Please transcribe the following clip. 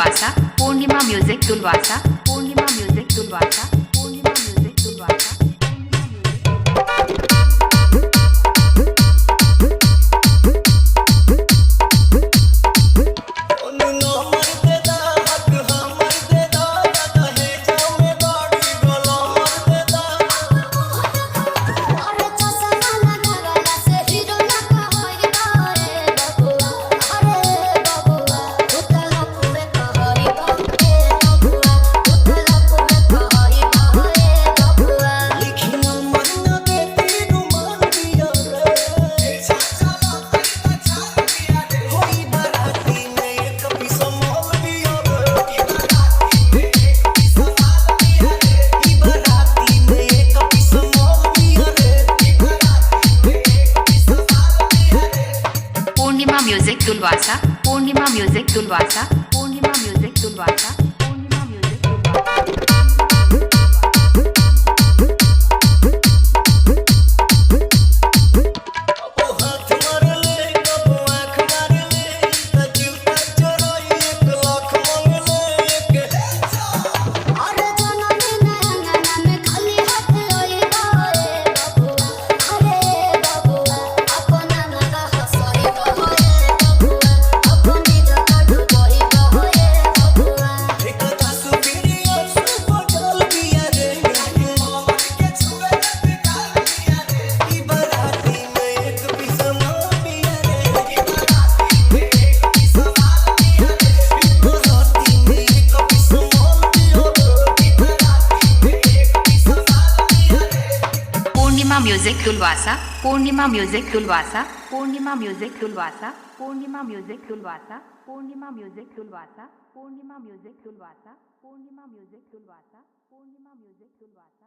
तुलवासा, Purnima music तुलवासा, Purnima music तुलवासा, Purnima music तुलवासा। पूर्णिमा म्यूजिक तुलवासा, पूर्णिमा म्यूजिक तुलवासा, पूर्णिमा म्यूजिक तुलवासा, पूर्णिमा म्यूजिक तुलवासा। म्यूजिक तुलवासा, पूर्णिमा म्यूजिक तुलवासा, पूर्णिमा म्यूजिक तुलवासा, पूर्णिमा म्यूजिक तुलवासा, पूर्णिमा म्यूजिक तुलवासा, पूर्णिमा म्यूजिक तुलवासा, पूर्णिमा म्यूजिक तुलवासा, पूर्णिमा म्यूजिक तुलवासा।